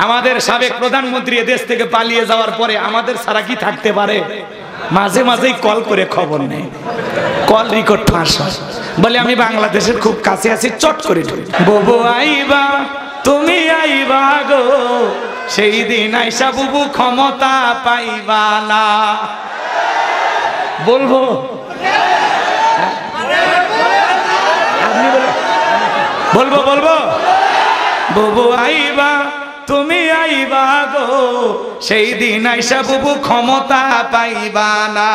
আমাদের সাবেক প্রধানমন্ত্রী দেশ থেকে পালিয়ে যাওয়ার পরে আমাদের ছাড়া কি থাকতে পারে? মাঝে মাঝেই কল করে খবর নেই, কল রেকর্ড ফাঁস হয়, বলে আমি বাংলাদেশের খুব কাছে আছি, চট করে বুবু আইবা তুমি আইবা গো, সেই দিন আইসা বুবু ক্ষমতা পাইবা না। বলবো বলবো বলবো বুবু আইবা তুমি আইবা গো, সেই দিন আইসা বুবু ক্ষমতা পাইবা না।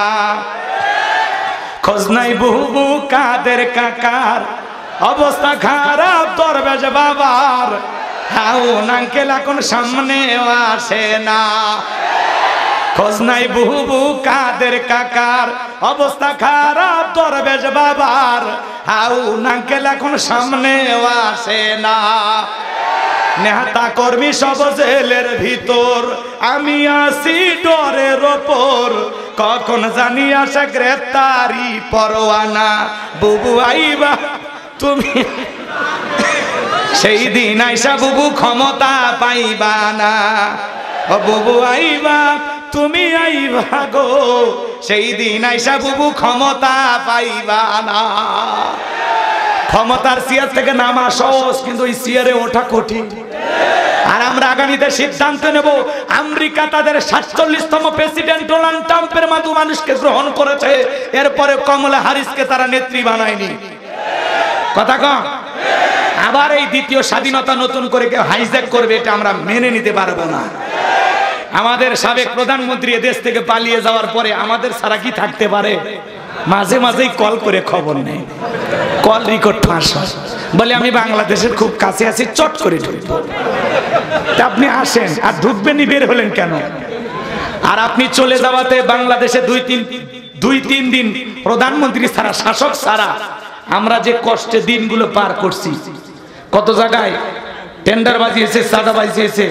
খোঁজ নাই বুবু কাদের কাকার, অবস্থা খারাপ দরবেশ বাবার, হাউন আঙ্কেল এখন সামনেও আসে না। খোঁজ নাই বুবু কাদের কাকার, অবস্থা খারাপ দরবেশ বাবার, হাউন আঙ্কেল এখন সামনেও আসে না। নেতা কর্মী সব জেলের ভিতর, আমি আছি ডরের ওপর, কখন জানি আসে গ্রেফতারি পরোয়ানা। বুবু আইবা তুমি সেই দিন আইসা বুবু ক্ষমতা পাইবা না। ও বুবু আইবা তুমি আইবা গো, সেই দিন আইসা বুবু ক্ষমতা পাইবা না। ক্ষমতার চেয়ার থেকে নামা সহজ, কিন্তু ওই চেয়ারে ওঠা কঠিন। আর আমরা আগামীতে সিদ্ধান্ত নেব, আমেরিকা তাদের ৪৭তম প্রেসিডেন্ট ডোনাল্ড ট্রাম্পের মতো মানুষকে গ্রহণ করেছে, এরপরে কমলা হ্যারিসকে তারা নেত্রী বানায়নি। কথা কম। আবার এই দ্বিতীয় স্বাধীনতা নতুন করে কেউ হাইজ্যাক করবে, এটা আমরা মেনে নিতে পারবো না। আমাদের সাবেক প্রধানমন্ত্রী দেশ থেকে পালিয়ে যাওয়ার পরে আমাদের ছাড়া কি থাকতে পারে? মাঝে মাঝেই কল করে খবর নেই, কল রেকর্ড ফাঁস হয়, বলে আমি বাংলাদেশের খুব কাছে আছি, চট করে ঢুকবো। আপনি আসেন আর ঢুকবেনই, বের হলেন কেন? আর আপনি চলে যাওয়াতে বাংলাদেশে দুই তিন দিন প্রধানমন্ত্রী ছাড়া, শাসক ছাড়া আমরা যে কষ্টে দিনগুলো পার করছি, কত জায়গায় টেন্ডারবাজি হয়েছে, চাঁদাবাজি হয়েছে,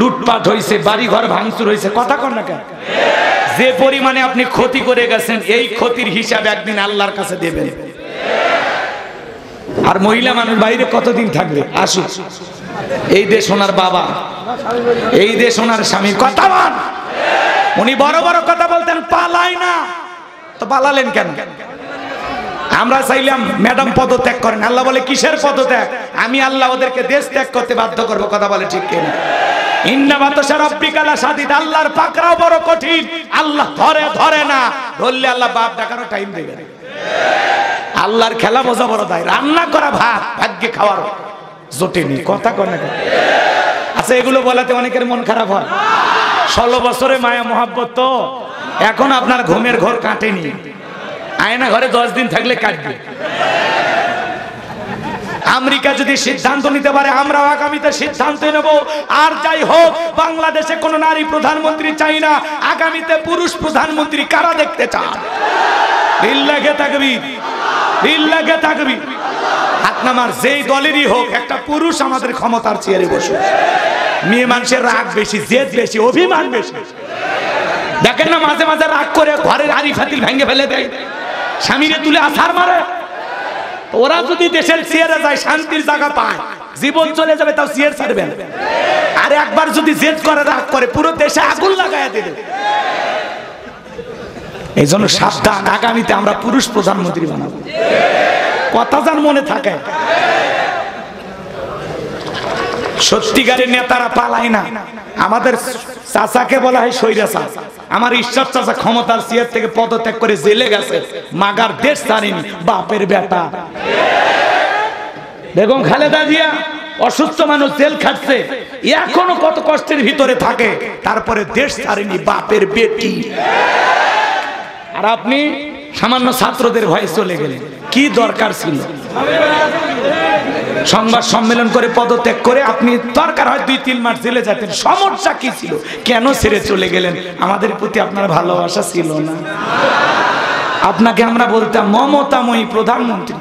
লুটপাট হয়েছে, বাড়ি ঘর ভাঙচুর হয়েছে। কথা কন না কেন? যে পরিমাণে আপনি ক্ষতি করে গেছেন, এই ক্ষতির হিসাব একদিন আল্লাহর কাছে দেবেন। আর মহিলা মানুষ বাইরে কতদিন থাকবে? আসুক, এই দেশ ওনার বাবা, এই দেশ ওনার স্বামী। কথা বল। উনি বড় বড় কথা বলতেন, পালাই না, তো পালালেন কেন? আমরা চাইলাম ম্যাডাম পদত্যাগ করেন, আল্লাহ বলে কিসের পদত্যাগ? আমি আল্লাহ ওদেরকে দেশ ত্যাগ করতে বাধ্য করবো। কথা বলে ঠিক কিনা? ইন্না বাতাসা রাব্বিকা লাশাদীদ, আল্লাহর পাকড়াও বড় কঠিন, আল্লাহ ধরে না, ধরলে আল্লাহ বাপ ডাকারও টাইম দেবে না। আল্লাহর খেলা বোঝা বড় দায়, রান্না করা ভাত ভাগ্যে খাওয়ার জোটেনি। কথা কন না? আচ্ছা, এগুলো বলাতে অনেকের মন খারাপ হয়। 16 বছরে মায়া মোহাব্বত, তো এখন আপনার ঘুমের ঘর কাটেনি। আয়না ঘরে 10 দিন থাকলে কাটবে। আমেরিকা যদি সিদ্ধান্ত নিতে পারে, আমরাও আগামীতে সিদ্ধান্ত নেব। আর যাই হোক, বাংলাদেশে কোনো নারী প্রধানমন্ত্রী চাই না, আগামীতে পুরুষ প্রধানমন্ত্রী কারা দেখতে চান? লিল্লাহে তাকবীর, লিল্লাহে তাকবীর। হাত নামার যেই দলেরই হোক, একটা পুরুষ আমাদের ক্ষমতার চেয়ারে বসুক। মেয়ে মানুষের রাগ বেশি, জেদ বেশি, অভিমান বেশি। দেখেন না, মাঝে মাঝে রাগ করে ঘরের হাড়ি ফাতিল ভেঙে ফেলে দেয়, স্বামীরে তুলে আছাড় মারে। ওরা যদি দেশের চেয়ারে যায়, শান্তির জায়গা পায়, জীবন চলে যাবে, তাও চেয়ার ছাড়বে না। আর একবার যদি জেদ করে, রাগ করে, পুরো দেশে আগুন লাগাইয়া দেবে। এই জন্য সাবধান, আগামীতে আমরা পুরুষ প্রধানমন্ত্রী বানাবো। কথা যার মনে থাকে। সত্যিকারের নেতারা পালায় না। আমাদের চাচাকে বলা হয় স্বৈরাচার। আমার ঈশ্বর চাচা ক্ষমতার চেয়ার থেকে পদত্যাগ করে জেলে গেছে, মাগার দেশ ছাড়েনি, বাপের বেটা। বেগম খালেদা জিয়া অসুস্থ মানুষ, জেল খাটছে, এখনো কত কষ্টের ভিতরে থাকে, তারপরে দেশ ছাড়েনি, বাপের বেটি। আর আপনি সামান্য ছাত্রদের ভয়ে চলে গেলেন, কি দরকার ছিল? সংবাদ সম্মেলন করে পদত্যাগ করে আপনি দরকার হয় 2-3 মাস জেলে যেতেন, সমস্যা কি ছিল? কেন ছেড়ে চলে গেলেন? আমাদের প্রতি আপনার ভালোবাসা ছিল না? আপনাকে আমরা বলতাম মমতাময়ী প্রধানমন্ত্রী,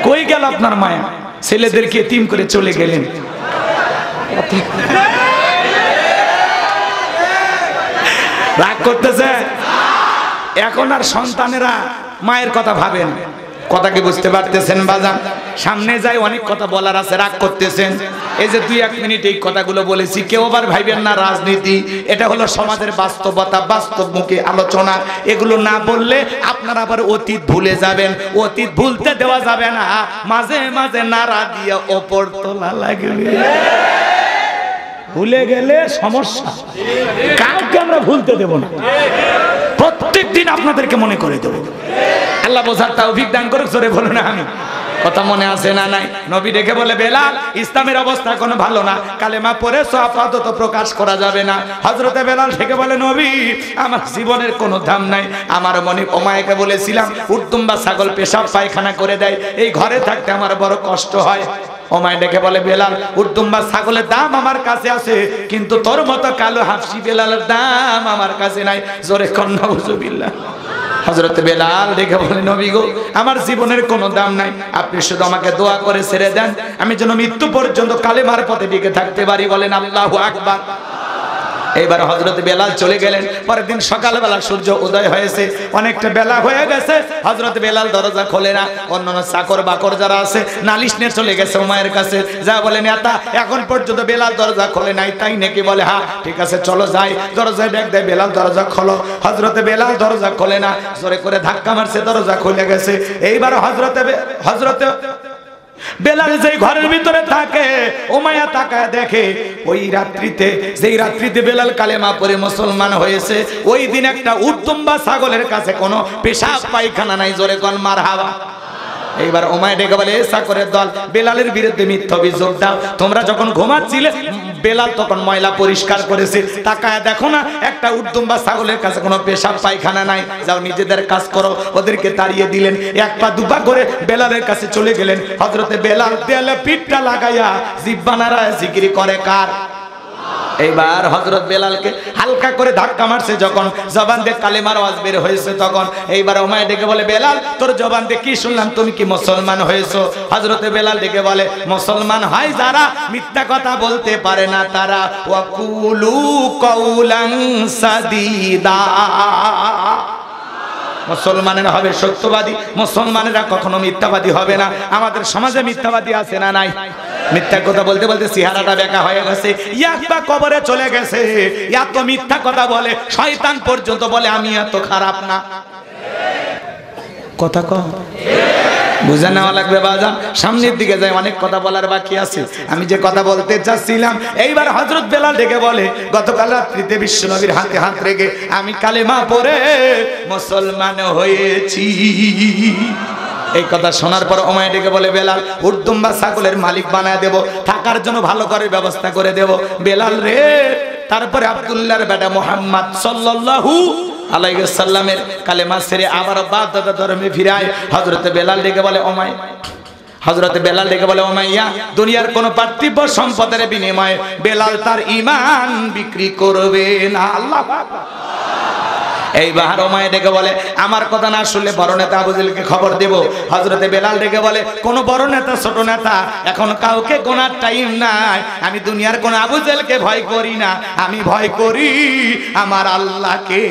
কই গেল আপনার মায়া? ছেলেদেরকে এতিম করে চলে গেলেন। রাগ করতেছে? এখন আর সন্তানেরা মায়ের কথা ভাবেন, কথা কি বুঝতে পারতেছেন বাজান? সামনে যাই অনেক কথা বলার আছে, রাগ করতেছেন। এই যে 2-1 মিনিট এই কথাগুলো বলেছি, কেউ আবার ভাইবেন না রাজনীতি, এটা হলো সমাজের বাস্তবতা, বাস্তবমুখী আলোচনা। এগুলো না বললে আপনারা আবার অতীত ভুলে যাবেন, অতীত ভুলতে দেওয়া যাবে না। মাঝে মাঝে নাড়া দিয়ে ওপর তোলা লাগবে, ভুলে গেলে সমস্যা। কাউকে আমরা ভুলতে দেব না, প্রত্যেক দিন আপনাদেরকে মনে করে দেব। আল্লাহ বোঝার তৌফিক দান করুক, জোরে বলো না আমি। কথা মনে আছে না নাই? নবী ডেকে বলে, বেলাল ইসলামের অবস্থা কোনো ভালো না, কালেমা পড়ে আপাতত প্রকাশ করা যাবে না। হযরতে বেলাল ডেকে বলে, নবী আমার জীবনের কোনো দাম নাই। আমার মনে ওমায়াকে বলেছিলাম উর্দুম্বা ছাগল পেশাব পায়খানা করে দেয়, এই ঘরে থাকতে আমার বড় কষ্ট হয়। ওমায় ডেকে বলে, বেলাল উর্দুম্বা ছাগলের দাম আমার কাছে আছে, কিন্তু তোর মতো কালো হাফসি বেলালের দাম আমার কাছে নাই। জোরে কন্যা নাউজুবিল্লাহ। হযরতে বেলাল দেখে বলে, নবী গো আমার জীবনের কোনো দাম নাই, আপনি শুধু আমাকে দোয়া করে ছেড়ে দেন, আমি যেন মৃত্যু পর্যন্ত কালেমার পথে টিকে থাকতে পারি। বলেন আল্লাহু আকবার। এইবার হযরতে বেলাল চলে গেলেন। পরের দিন সকালবেলা সূর্য উদয় হয়েছে, অনেকটা বেলা হয়ে গেছে। হযরতে বেলাল দরজা খোলে না। অন্যান্য চাকর বাকর যারা আছে নালিশ নিয়ে চলে গেছে উমায়ের কাছে, যা বলে, নেতা এখন পর্যন্ত বেলাল দরজা খোলে নাই, তাই নাকি? বলে হ্যাঁ। ঠিক আছে চলো যাই। দরজায় ডাক দেয়, বেলাল দরজা খোলো। হযরতে বেলাল দরজা খোলে না, জোরে করে ধাক্কা মারছে, দরজা খুলে গেছে। এইবার হযরতে বেলাল যেই ঘরের ভিতরে থাকে, উমাইয়া তাকায় দেখে ওই রাত্রিতে, যেই রাত্রিতে বেলাল কালেমা পড়ে মুসলমান হয়েছে, ওই দিন একটা উর্দুম্বা ছাগলের কাছে কোনো পেশাব পায়খানা নাই। জোরে কোন মারহাবা। এইবার উমাইয়া ডেকে বলে, চাকরের দল বেলালের বিরুদ্ধে মিথ্যা অভিযোগ দাও। তোমরা যখন ঘুমাচ্ছিলে বেলাল তখন ময়লা পরিষ্কার করেছে, তাকায় দেখো না একটা উর্দুম্বা ছাগলের কাছে কোনো পেশাব পায়খানা নাই, যাও নিজেদের কাজ করো। ওদেরকে তাড়িয়ে দিলেন। এক পা দুপা করে বেলালের কাছে চলে গেলেন। হযরতে বেলাল দেয়ালে পিঠটা লাগাইয়া জিহ্বা নাড়ায় জিকির করে কার? এইবার হযরত বেলালকে হালকা করে ধাক্কা মারছে, যখন জবান দিয়ে কালেমার আওয়াজ বের হয়েছে তখন এইবার উমাইয়া ডেকে বলে, বেলাল তোর জবান দিয়ে কি শুনলাম, তুমি কি মুসলমান হয়েছো? হযরতে বেলাল ডেকে বলে, মুসলমান হয় যারা মিথ্যা কথা বলতে পারে না তারা। ওয়াকুলু কাউলান সাদীদা। মুসলমানেরা হবে সত্যবাদী, মুসলমানেরা কখনো মিথ্যাবাদী হবে না। আমাদের সমাজে মিথ্যাবাদী আছে না নাই? মিথ্যা কথা বলতে বলতে চেহারাটা বেঁকা হয়ে গেছে, ইয়াকবা কবরে চলে গেছে। এত মিথ্যা কথা বলে, শয়তান পর্যন্ত বলে আমি এত খারাপ না। কথা কম বুঝে নেওয়া লাগবে বাজান। সামনের দিকে যাই, অনেক কথা বলার বাকি আছে। আমি যে কথা বলতে চাচ্ছিলাম, এইবার হযরত বেলাল ডেকে বলে, গতকাল রাত্রিতে বিশ্বনবীর হাতে হাত রেখে আমি কালেমা পড়ে মুসলমান হয়েছি। এই কথা শোনার পর উমাইয়া ডেকে বলে, বেলাল উর্দুম্বা ছাগলের মালিক বানায় দেব, থাকার জন্য ভালো করে ব্যবস্থা করে দেব। বেলাল রে, তারপরে আব্দুল্লাহর বেটা মুহাম্মদ সাল্লাল্লাহু আলাইহি সাল্লামের কালেমা ছেড়ে আবার বাগদাদ ধর্মে ফিরায়। হযরতে বেলাল ডেকে বলে, উমাইয়া দুনিয়ার কোন পার্থিব সম্পদের বিনিময়ে বেলাল তার ঈমান বিক্রি করবে না। আল্লাহু আকবার। এইবার উমাইয়া ডেকে বলে, আমার কথা না শুনলে বড় নেতা আবু জেহেলকে খবর দেব। হযরতে বেলাল ডেকে বলে, কোন বড় নেতা ছোট নেতা এখন কাউকে গোনার টাইম নাই। আমি দুনিয়ার কোন আবু জেহেলকে ভয় করি না, আমি ভয় করি আমার আল্লাহকে।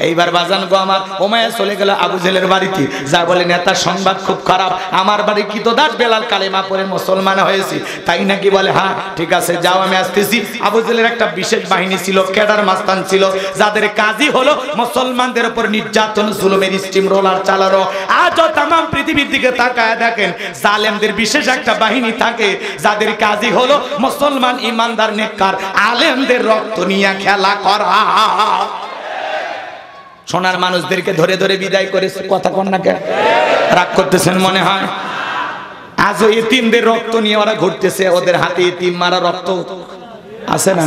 এইবার বাজান গো আমার, উমাইয়া চলে গেল আবু জেহেলের বাড়িতে, যা বলে, নেতা সংবাদ খুব খারাপ, আমার বাড়ি কি তো দাস বেলাল কালেমা পড়ে মুসলমান হয়েছে, তাই নাকি? বলে হ্যাঁ ঠিক আছে যাও, আমি আসতেছি। আবু জেহেলের একটা বিশেষ বাহিনী ছিল, ক্যাডার মাস্তান ছিল, যাদের কাজই হলো মুসলমানদের উপর নির্যাতন জুলুমের স্টিম রোলার চালানো। আজও তাম পৃথিবীর দিকে তাকায় দেখেন, জালেমদের বিশেষ একটা বাহিনী থাকে, যাদের কাজই হলো মুসলমান ইমানদার নেককার আলেমদের রক্ত নিয়ে খেলা করা। সোনার মানুষদেরকে ধরে ধরে বিদায় করেছে। কথা কন না কেন? রাগ করতেছেন মনে হয়? আজও এতিমদের রক্ত নিয়ে ওরা ঘুরতেছে, ওদের হাতে এতিম মারা রক্ত আছে না?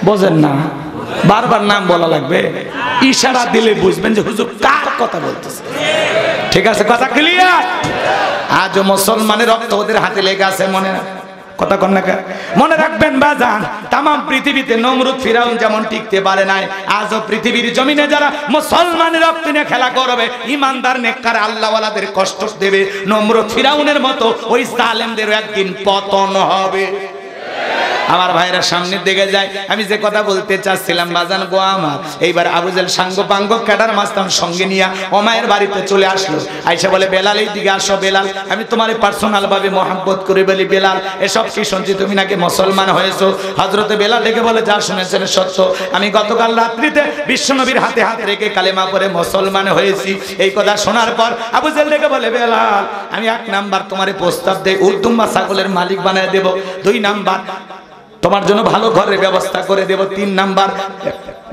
বোঝেন না? বারবার নাম বলা লাগবে, ইশারা দিলে বুঝবেন যে হুজুর কার কথা বলতেছে। ঠিক আছে, কথা ক্লিয়ার? আজও মুসলমানের রক্ত ওদের হাতে লেগে আছে, মনে কথা কন না কেন? মনে রাখবেন বাজান, তাম পৃথিবীতে নমরুদ ফিরাউন যেমন টিকতে পারে নাই, আজও পৃথিবীর জমিনে যারা মুসলমানের রক্ত নিয়ে খেলা করবে, ইমানদার নেককার আল্লাহওয়ালাদের কষ্ট দেবে, নমরুদ ফিরাউনের মতো ওই জালেমদের একদিন পতন হবে। আমার ভাইরা সামনের দিকে যায়। আমি যে কথা বলতে চাচ্ছিলাম বাজান গো আমার, এইবার আবু জেহেল সাঙ্গ পাঙ্গ ক্যাডার মাস্তান সঙ্গে নিয়ে ওমায়ের বাড়িতে চলে আসলো। আইসা বলে বেলাল এই দিকে আসো বেলাল, আমি তোমার পার্সোনাল ভাবে মহব্বত করে বলি বেলাল এসব কি শুনছি তুমি নাকি মুসলমান হয়েছো। হযরতে বেলাল ডেকে বলে যা শুনেছেন সত্য, আমি গতকাল রাত্রিতে বিশ্বনবীর হাতে হাত রেখে কালেমা পড়ে মুসলমান হয়েছি। এই কথা শোনার পর আবু জেহেল ডেকে বলে বেলাল আমি 1 নাম্বার তোমারে প্রস্তাব দেই উর্দুম্বা ছাগলের মালিক বানায় দেব, 2 নাম্বার তোমার জন্য ভালো ঘরের ব্যবস্থা করে দেব, 3 নাম্বার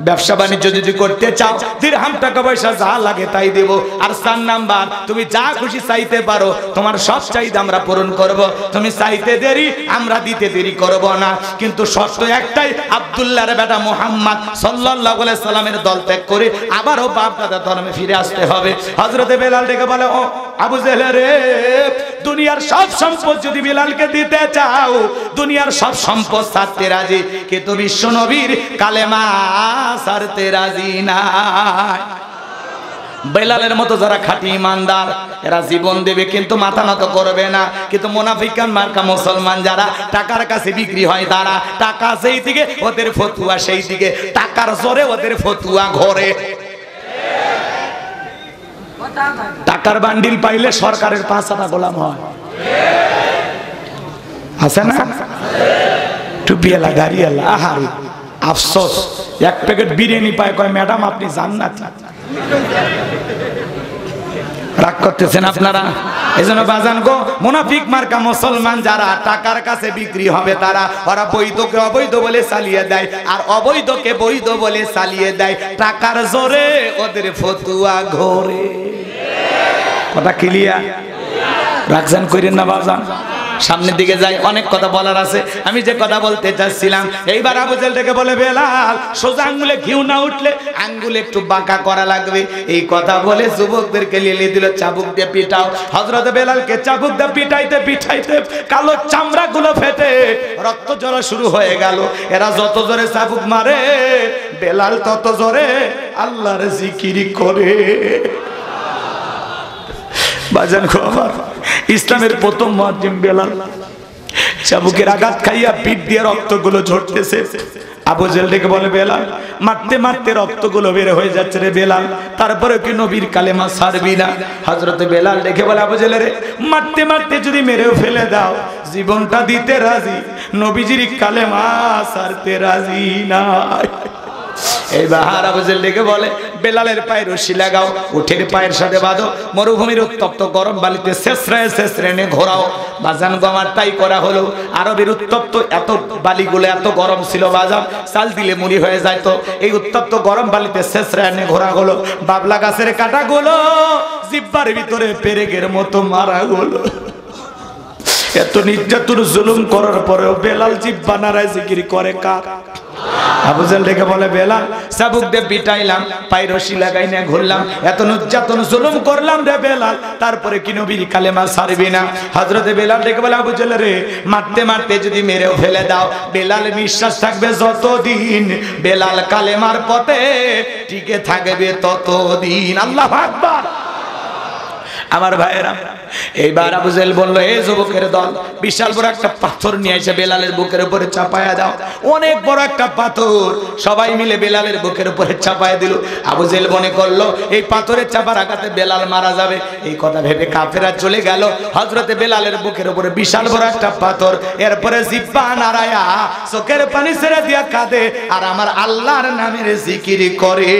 ব্যবসা বাণিজ্য যদি করতে চাও দিরহাম টাকা পয়সা যা লাগে তাই দেব, আর 4 নাম্বার তুমি যা খুশি চাইতে পারো, তোমার সব চাহিদা আমরা পূরণ করব, তুমি চাইতে দেরি আমরা দিতে দেরি করব না, কিন্তু শর্ত একটাই আব্দুল্লাহর বেটা মুহাম্মদ সাল্লাল্লাহু আলাইহি সাল্লামের দল ত্যাগ করে আবারও বাপ দাদা ধর্মে ফিরে আসতে হবে। হযরতে বেলাল ডেকে বলে ও আবু জেহেল রে, দুনিয়ার সব সম্পদ যদি বেলালকে দিতে চাও দুনিয়ার সব সম্পদ ছাড়তে রাজি, কিন্তু বিশ্ব নবীর কালেমা ছাড়তে রাজি নাই। বেলালের মতো যারা খাঁটি ইমানদার এরা জীবন দেবে কিন্তু মাথা নত করবে না, কিন্তু মুনাফিকান মার্কা মুসলমান যারা টাকার কাছে বিক্রি হয় তারা টাকা সেই দিকে ওদের ফতুয়া সেই দিকে, টাকার জোরে ওদের ফতুয়া ঘরে। টাকার বান্ডিল পাইলে সরকারের 5 আনা গোলাম হয়, আছে না? টুপিওয়ালা গাড়িওয়ালা আহারে আফসোস, 1 প্যাকেট বিরিয়ানি পায় কয় ম্যাডাম আপনি জান্নাতি। রাগ করতেছেন আপনারা? এজন্য বাজান গো মুনাফিক মার্কা মুসলমান যারা টাকার কাছে বিক্রি হবে তারা ওরা বৈধকে অবৈধ বলে চালিয়ে দেয় আর অবৈধকে বৈধ বলে চালিয়ে দেয়, টাকার জোরে ওদের ফতুয়া ঘোরে। কথা ক্লিয়ার? রাখজান কইরেন না বাজান। সামনের দিকে যাই, অনেক কথা বলার আছে। আমি যে কথা বলতে চাচ্ছিলাম, এইবার আবু জেহেল থেকে বলে বেলাল সোজা আঙ্গুলে ঘিউ না উঠলে আঙ্গুলে একটু বাঁকা করা লাগবে। এই কথা বলে যুবকদেরকে লিয়ে দিল চাবুক দিয়ে পিটাও। হযরত বেলালকে চাবুক দিয়ে পিটাইতে পিটাইতে কালো চামড়া গুলো ফেটে রক্ত ঝরা শুরু হয়ে গেল। এরা যত জোরে চাবুক মারে বেলাল তত জোরে আল্লাহর জিকির করে। বাজান খবর ইসলামের প্রথম মুয়াজ্জিন বেলাল চাবুকের আঘাত খাইয়া পিঠ দিয়ে রক্তগুলো ঝরতেছে। আবু জেহেল ডেকে বলে বেলাল মারতে মারতে রক্তগুলো বের হয়ে যাচ্ছে রে বেলাল, তারপরে কি নবীর কালেমা ছাড়বি না? হযরতে বেলাল ডেকে বলে আবু জেহেল রে মারতে মারতে যদি মেরেও ফেলে দাও জীবনটা দিতে রাজি, নবীজির কালেমা ছাড়তে রাজি না। এইবার আবু জেহেল ডেকে বলে বেলালের পায়ে রশি লাগাও, উঠের পায়ের সাথে বাঁধো, মরুভূমির উত্তপ্ত গরম বালিতে শেষরায় শেষরেনে ঘোরাও। বাজান গো আমার তাই করা হলো। আরবের উত্তপ্ত এত বালিগুলো এত গরম ছিল বাজান, চাল দিলে মুড়ি হয়ে যায়। তো এই উত্তপ্ত গরম বালিতে শেষরায় ঘোরা হলো, বাবলা গাছের কাঁটাগুলো জিহ্বার ভিতরে পেরেকের মতো মারা হলো। এত নির্যাতন জুলুম করার পরেও বেলাল জিহ্বা নাড়ায় জিকির করে কার? আবু জেহেল ডেকে বলে বেলাল চাবুক দিয়ে পিটাইলাম, পায়ে রশি লাগাই না ঘুরলাম, এত নির্যাতন জুলুম করলাম রে বেলাল, তারপরে কি নবীর কালেমা ছাড়বি না? হযরতে বেলাল ডেকে বলে আবু জেহেল রে মারতে মারতে যদি মেরেও ফেলে দাও বেলাল নিঃশ্বাস থাকবে যতদিন, বেলাল কালেমার পথে টিকে থাকবে ততদিন। আল্লাহু আকবার। আমার ভাইয়েরা এইবার আবু জেহেল বলল এই যুবকের দল বিশাল বড় একটা পাথর নিয়ে এসে বেলালের বুকের উপরে চাপায়া দাও। অনেক বড় একটা পাথর সবাই মিলে বেলালের বুকের উপরে চাপায়া দিল। আবু জেহেল মনে করলো এই পাথরের চাপার আঘাতে বেলাল মারা যাবে। এই কথা ভেবে কাফেররা চলে গেল। হযরতে বেলালের বুকের উপরে বিশাল বড় একটা পাথর, এরপরে জিহ্বা নাড়ায়া চোখের পানি ছেড়ে দিয়া কাঁদে আর আমার আল্লাহর নামের জিকির করে।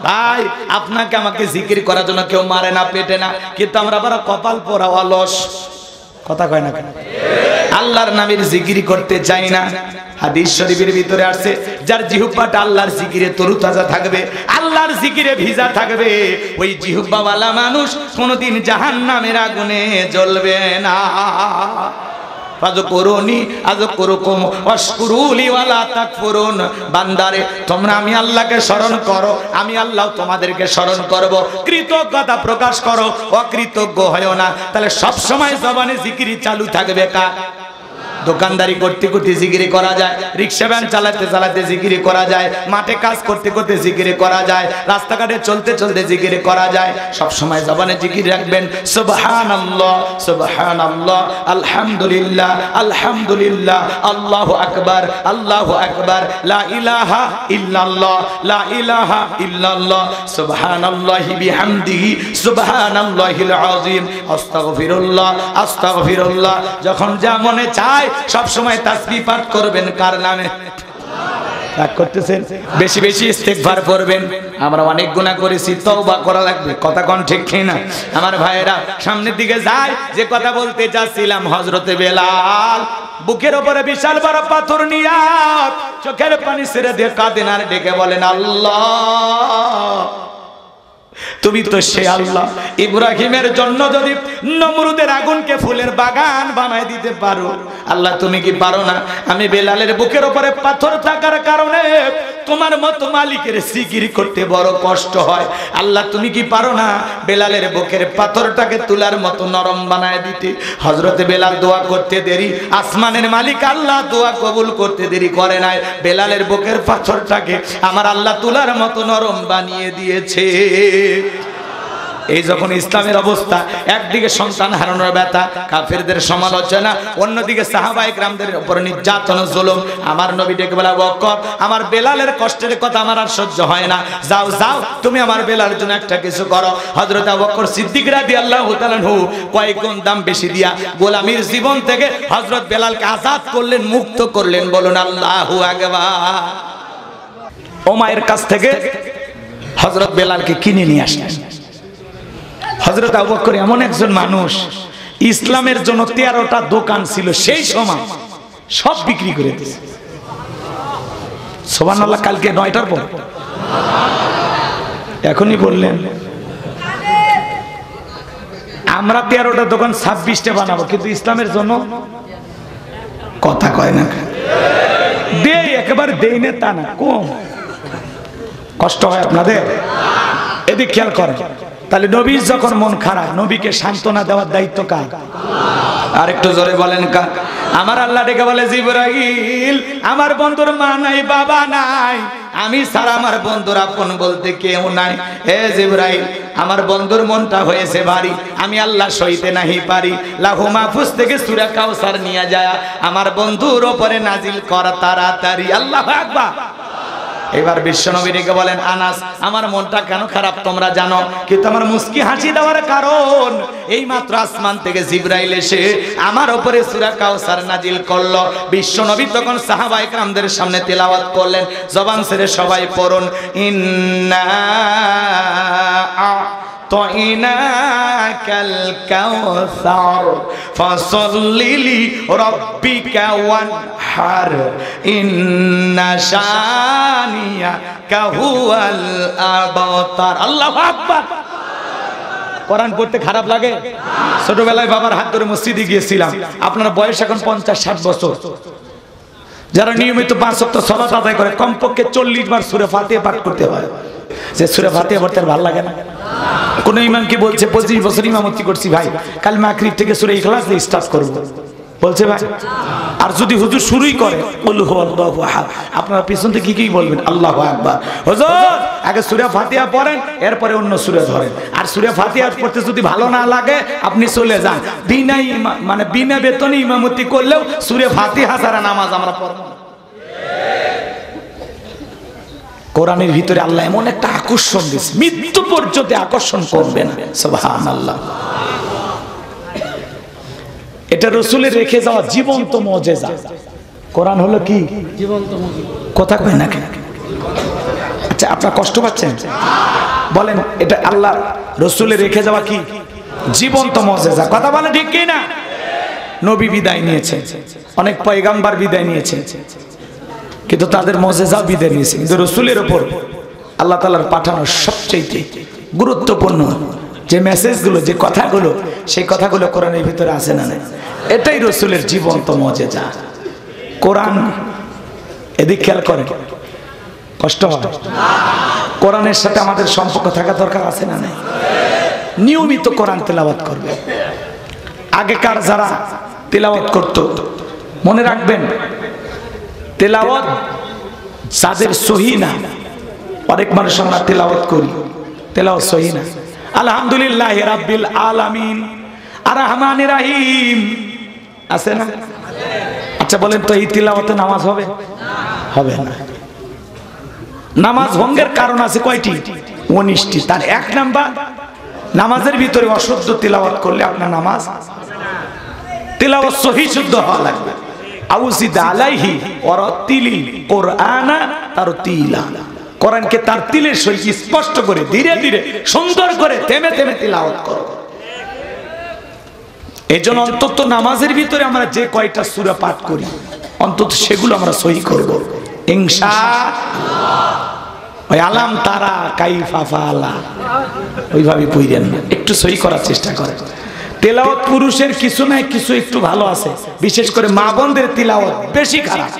ভাই আপনাকে আমাকে জিকির করার জন্য কেউ মারে না পেটে না, কিন্তু আমরা বড় কপাল পোড়া অলস। কথা কয় না কেন? আল্লাহর নামের জিকির করতে চাই না। হাদিস শরীফের ভিতরে আছে যার জিহ্বাটা আল্লাহর জিকিরে তরুতাজা থাকবে, আল্লাহর জিকিরে ভিজা থাকবে, ওই জিহ্বাওয়ালা মানুষ কোনোদিন জাহান্নামের আগুনে জ্বলবে না। বান্দারে তোমরা আমি আল্লাহকে স্মরণ করো, আমি আল্লাহ তোমাদেরকে স্মরণ করব। কৃতজ্ঞতা প্রকাশ করো, অকৃতজ্ঞ হয় না। তাহলে সব সময় জবানে জিকির চালু থাকবে কার? দোকানদারি করতে করতে জিকির করা যায়, রিক্সা ভ্যান চালাতে চালাতে জিকির করা যায়, মাঠে কাজ করতে করতে জিকির করা যায়, রাস্তাঘাটে চলতে চলতে জিকির করা যায়। সব সময় জবানে জিকির রাখবেন, সুবহানাল্লাহ সুবহানাল্লাহ, আলহামদুলিল্লাহ আলহামদুলিল্লাহ, আল্লাহু আকবার আল্লাহু আকবার, লা ইলাহা ইল্লাল্লাহ লা ইলাহা ইল্লাল্লাহ, সুবহানাল্লাহি বিহামদিহি সুবহানাল্লাহিল আযীম, আস্তাগফিরুল্লাহ আস্তাগফিরুল্লাহ। যখন যা মনে চায় সব সময় তাসবিহ পাঠ করবেন কার নামে? রাগ করতেছেন? বেশি বেশি ইস্তেগফার করবেন। আমরা অনেক গুনাহ করেছি, তওবা করা লাগবে। কথা কোন ঠিক না? আমার ভাইয়েরা, সামনের দিকে যায়, যে কথা বলতে যাচ্ছিলাম, হযরতে বেলাল বুকের উপরে বিশাল বড় পাথর নিয়ে চোখের পানি ছেড়ে দিয়ে কাঁদেন আর ডেকে বলেন, আল্লাহ তুমি তো সে আল্লাহ, ইব্রাহিমের জন্য যদি নমরুদের আগুনকে ফুলের বাগান বানায় দিতে পারো, আল্লাহ তুমি কি পারো না? আমি বেলালের বুকের উপরে পাথর থাকার কারণে তোমার মতো মালিকের জিকির করতে বড় কষ্ট হয়, আল্লাহ তুমি কি পারো না বেলালের বুকের পাথরটাকে তুলার মতো নরম বানায় দিতে? হযরতে বেলাল দোয়া করতে দেরি, আসমানের মালিক আল্লাহ দোয়া কবুল করতে দেরি করে নাই, বেলালের বুকের পাথরটাকে আমার আল্লাহ তুলার মতো নরম বানিয়ে দিয়েছে। এই যখন ইসলামের অবস্থা, একদিকে সন্তান হারানোর ব্যথা, কাফেরদের সমালোচনা, অন্যদিকে সাহাবায়ে কেরামদের উপর নির্যাতন জুলুম, আমার নবী ডেকে বলে, আবু বকর আমার বেলালের কষ্টের কথা আমার আর সহ্য হয় না, যাও যাও তুমি আমার বেলালের জন্য একটা কিছু করো। হযরত আবু বকর সিদ্দিক রাদিয়াল্লাহু তাআলা আনহু কয়েক গুণ দাম বেশি দিয়া গোলামীর জীবন থেকে হযরত বেলালকে আজাদ করলেন, মুক্ত করলেন। বলুন আল্লাহু আকবার। ওমায়ের কাছ থেকে হযরত বেলালকে কিনে নিয়ে আসলেন। হযরত আবু বকর এমন একজন মানুষ, ইসলামের জন্য 13টা দোকান ছিল সেই সময়, সব বিক্রি করে দিয়েছে। সুবহানাল্লাহ। কালকে 9টার পর এখনই বললেন আমরা 13টা দোকান 26টা বানাবো, কিন্তু ইসলামের জন্য কথা কয় না। দেই, একেবারে দেই না তা না, কম। কষ্ট হয় আপনাদের? এদিকে খেয়াল করেন। তাহলে নবীর যখন মন খারাপ, নবীকে সান্ত্বনা দেওয়ার দায়িত্ব কার? আর একটু জোরে বলেন কার? আমার আল্লাহ ডেকে বলে, জিবরাইল আমার বন্ধুর মা নাই বাবা নাই, আমি ছাড়া আমার বন্ধুর আপন বলতে কেউ নাই। হে জিবরাইল আমার বন্ধুর মনটা হয়েছে ভারী, আমি আল্লাহ সইতে নাহি পারি, লাহু মাহফুজ থেকে সূরা কাউসার নিয়ে যায় আমার বন্ধুর উপরে নাজিল কর তাড়াতাড়ি। আল্লাহু আকবার। এবার বিশ্বনবী ডেকে বলেন, আনাস আমার মনটা কেন খারাপ তোমরা জানো, কিন্তু আমার মুস্কি হাসি দেওয়ার কারণ এই মাত্র আসমান থেকে জিবরাইল এসে আমার উপরে সূরা কাউসার নাজিল করলো। বিশ্বনবী তখন সাহাবায়ে কেরামদের সামনে তেলাওয়াত করলেন, জবান ছেড়ে সবাই পড়ুন, ইন্না আ'তাইনাকাল কাউসার ফাসাল্লি লিরাব্বিকা ওয়ানহার ইন্না শানিয়াকা হুয়াল আবতার। আল্লাহু আকবার। কোরআন পড়তে খারাপ লাগে? ছোটবেলায় বাবার হাত ধরে মসজিদে গিয়েছিলাম। আপনার বয়স এখন 50-60 বছর, যারা নিয়মিত 5 ওয়াক্ত সালাত আদায় করে কমপক্ষে 40 বার সূরা ফাতিহা পাঠ করতে হয়। যে সূরা ফাতিহা পড়তে ভালো লাগে না? কোন ইমাম কি বলছে 25 বছর ইমামতি করছি ভাই, কাল মাগরিব থেকে সূরা ইখলাস দিয়ে স্টার্ট করব, বলছে ভাই। আর যদি হুজুর শুরুই করে কুল হুয়াল্লাহু আহাদ, আপনারা পিছন থেকে কি বলবেন? আল্লাহু আকবার। হুজুর আগে সূরা ফাতিহা পড়েন, এরপরে অন্য সূরা ধরেন। আর সূরা ফাতিহা পড়তে যদি ভালো না লাগে আপনি চলে যান, বিনা মানে বিনা বেতনে ইমামতি করলেও সূরা ফাতিহা ছাড়া নামাজ আমরা পড়ব না। কোরআনের ভিতরে আল্লাহ এমন একটা আকর্ষণ দিয়েছে, মৃত্যু পর্যন্ত আকর্ষণ করবে না। সুবহানাল্লাহ। এটা রাসূলের রেখে যাওয়া জীবন্ত মুজিজা। কোরআন হলো কি? জীবন্ত মুজিজা। কথা কয় না কেন? আচ্ছা আপনারা কষ্ট পাচ্ছেন? বলেন এটা আল্লাহ রাসূলের রেখে যাওয়া কি? জীবন্ত মুজিজা। কথা বলে ঠিক কি না? নবী বিদায় নিয়েছে, অনেক পয়গম্বর বিদায় নিয়েছে, কিন্তু তাদের মুজিজা বিদায় নিয়েছে। কিন্তু রাসূলের উপর আল্লাহ তাআলার পাঠানো সবচেয়ে গুরুত্বপূর্ণ যে মেসেজগুলো, যে কথাগুলো, সেই কথাগুলো কোরআনের ভিতরে আছে না? এটাই রাসূলের জীবন্ত মুজিজা। কোরআন এদিক খেয়াল করে, কষ্ট হয়? কোরআনের সাথে আমাদের সম্পর্ক থাকা দরকার আছে না? নিয়মিত কোরআন তেলাওয়াত করবে। আগেকার যারা তেলাওয়াত করত মনে রাখবেন, তেলাওয়াত যাদের সহি না, অনেক মানুষ আমরা তেলাওয়াত করি, তেলাওয়াত সহি না। আলহামদুলিল্লাহ রাব্বিল আলামিন আর রহমানির রহিম আছে না? আচ্ছা বলেন তো, এই তিলাওয়াতে নামাজ হবে? হবে না। নামাজ ভঙ্গের কারণ আছে কয়টি? 19টি। তার এক নাম্বার, নামাজের ভিতরে অশুদ্ধ তিলাওয়াত করলে আপনার নামাজ, তিলাওয়াত সহি শুদ্ধ হওয়া লাগবে। আউজিদ আলাইহি ওয়ারাতিলিল কুরআনা তারতিলা, কোরআনকে তার তিলের সহিত স্পষ্ট করে ধীরে ধীরে সুন্দর করে থেমে থেমে তিলাওয়াত করো। এই জন্য অন্তত নামাজের ভিতরে আমরা যে কয়টা সূরা পাঠ করি অন্তত সেগুলো আমরা সহি করব ইনশাআল্লাহ। ওই আলাম তারা কাইফা ফাআলা ওইভাবে পড়েন না, একটু সহি করার চেষ্টা করেন। তেলাওয়াত পুরুষের কিছু নাই কিছু একটু ভালো আছে, বিশেষ করে মা বোনদের তিলাওয়াত বেশি খারাপ,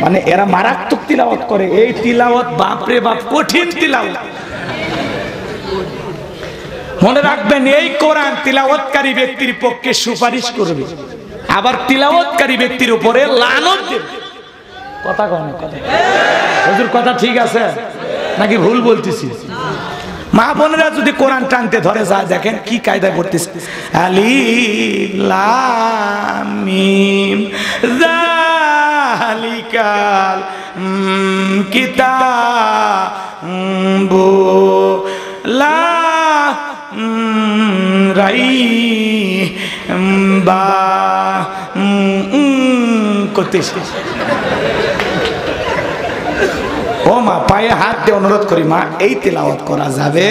মানে এরা মারাত্মক তিলাওয়াত করে। এই তিলাওয়াত বাপরে বাপ কঠিন তিলাওয়াত। মনে রাখবেন, এই কোরআন তিলাওয়াতকারী ব্যক্তির পক্ষে সুপারিশ করবে, আবার তিলাওয়াতকারী ব্যক্তির উপরে লানত দেবে। কথা কন, কথা হুজুর কথা ঠিক আছে নাকি ভুল বলতেছি? মা বোনেরা যদি কোরআন টানতে ধরে যায়, দেখেন কি কায়দায় পড়তেছে, আলিফ লাম মিম যালিকাল কিতাবু লা রাইবা করতেছে। ও মা, পায়ে হাত দিয়ে অনুরোধ করি, মা এই তেলাওয়াত করা যাবে?